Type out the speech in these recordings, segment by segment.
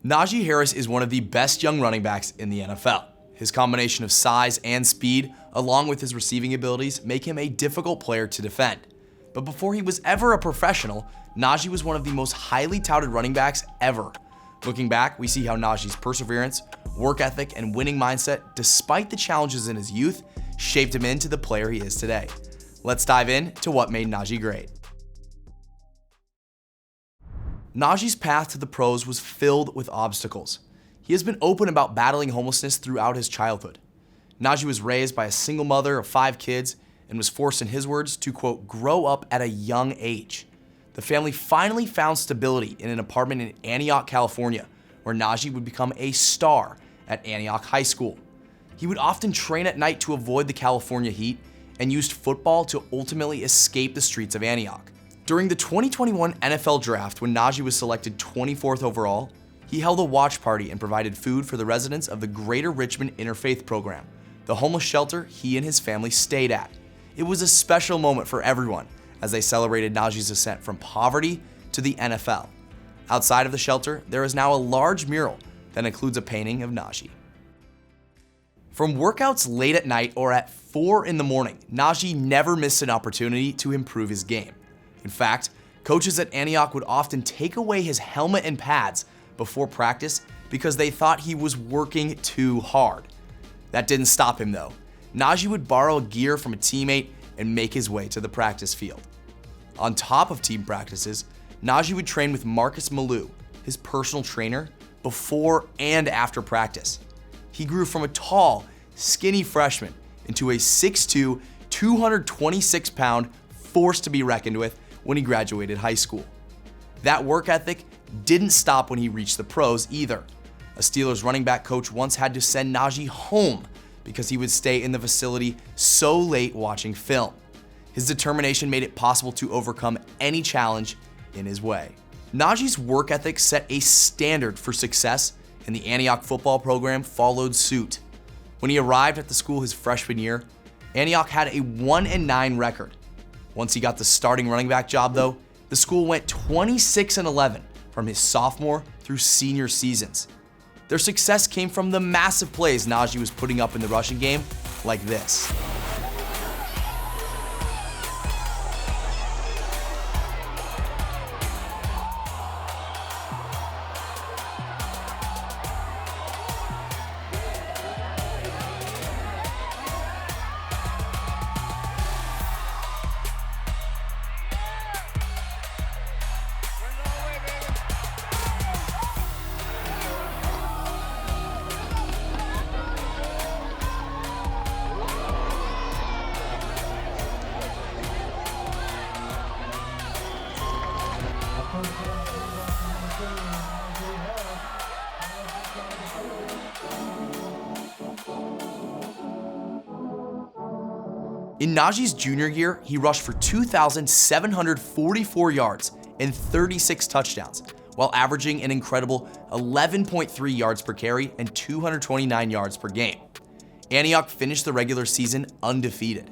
Najee Harris is one of the best young running backs in the NFL. His combination of size and speed, along with his receiving abilities, make him a difficult player to defend. But before he was ever a professional, Najee was one of the most highly touted running backs ever. Looking back, we see how Najee's perseverance, work ethic, and winning mindset, despite the challenges in his youth, shaped him into the player he is today. Let's dive in to what made Najee great. Najee's path to the pros was filled with obstacles. He has been open about battling homelessness throughout his childhood. Najee was raised by a single mother of 5 kids and was forced, in his words, to, quote, grow up at a young age. The family finally found stability in an apartment in Antioch, California, where Najee would become a star at Antioch High School. He would often train at night to avoid the California heat and used football to ultimately escape the streets of Antioch. During the 2021 NFL Draft, when Najee was selected 24th overall, he held a watch party and provided food for the residents of the Greater Richmond Interfaith Program, the homeless shelter he and his family stayed at. It was a special moment for everyone as they celebrated Najee's ascent from poverty to the NFL. Outside of the shelter, there is now a large mural that includes a painting of Najee. From workouts late at night or at 4 in the morning, Najee never missed an opportunity to improve his game. In fact, coaches at Antioch would often take away his helmet and pads before practice because they thought he was working too hard. That didn't stop him though. Najee would borrow gear from a teammate and make his way to the practice field. On top of team practices, Najee would train with Marcus Malou, his personal trainer, before and after practice. He grew from a tall, skinny freshman into a 6'2", 226-pound force to be reckoned with when he graduated high school. That work ethic didn't stop when he reached the pros either. A Steelers running back coach once had to send Najee home because he would stay in the facility so late watching film. His determination made it possible to overcome any challenge in his way. Najee's work ethic set a standard for success, and the Antioch football program followed suit. When he arrived at the school his freshman year, Antioch had a 1-9 record. Once he got the starting running back job though, the school went 26-11 from his sophomore through senior seasons. Their success came from the massive plays Najee was putting up in the rushing game, like this. In Najee's junior year, he rushed for 2,744 yards and 36 touchdowns, while averaging an incredible 11.3 yards per carry and 229 yards per game. Antioch finished the regular season undefeated.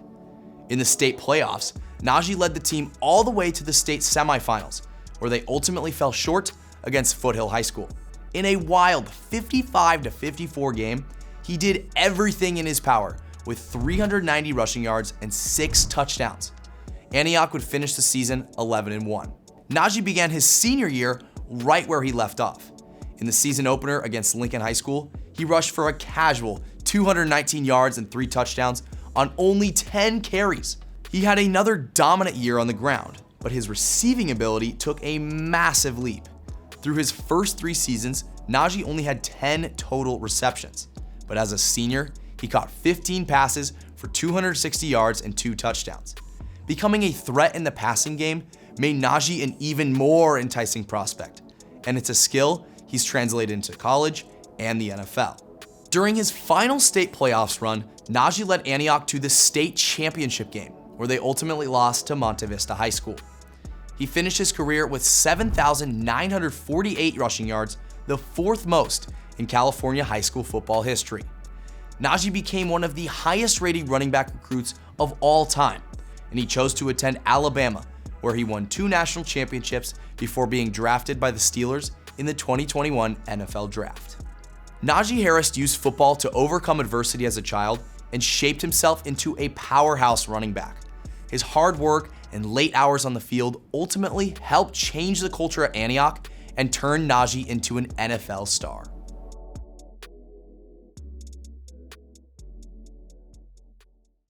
In the state playoffs, Najee led the team all the way to the state semifinals, where they ultimately fell short against Foothill High School. In a wild 55-54 game, he did everything in his power with 390 rushing yards and 6 touchdowns. Antioch would finish the season 11-1. Najee began his senior year right where he left off. In the season opener against Lincoln High School, he rushed for a casual 219 yards and 3 touchdowns on only 10 carries. He had another dominant year on the ground, but his receiving ability took a massive leap. Through his first 3 seasons, Najee only had 10 total receptions, but as a senior, he caught 15 passes for 260 yards and 2 touchdowns. Becoming a threat in the passing game made Najee an even more enticing prospect, and it's a skill he's translated into college and the NFL. During his final state playoffs run, Najee led Antioch to the state championship game, where they ultimately lost to Monte Vista High School. He finished his career with 7,948 rushing yards, the 4th most in California high school football history. Najee became one of the highest-rated running back recruits of all time, and he chose to attend Alabama, where he won 2 national championships before being drafted by the Steelers in the 2021 NFL Draft. Najee Harris used football to overcome adversity as a child and shaped himself into a powerhouse running back. His hard work and late hours on the field ultimately helped change the culture at Antioch and turn Najee into an NFL star.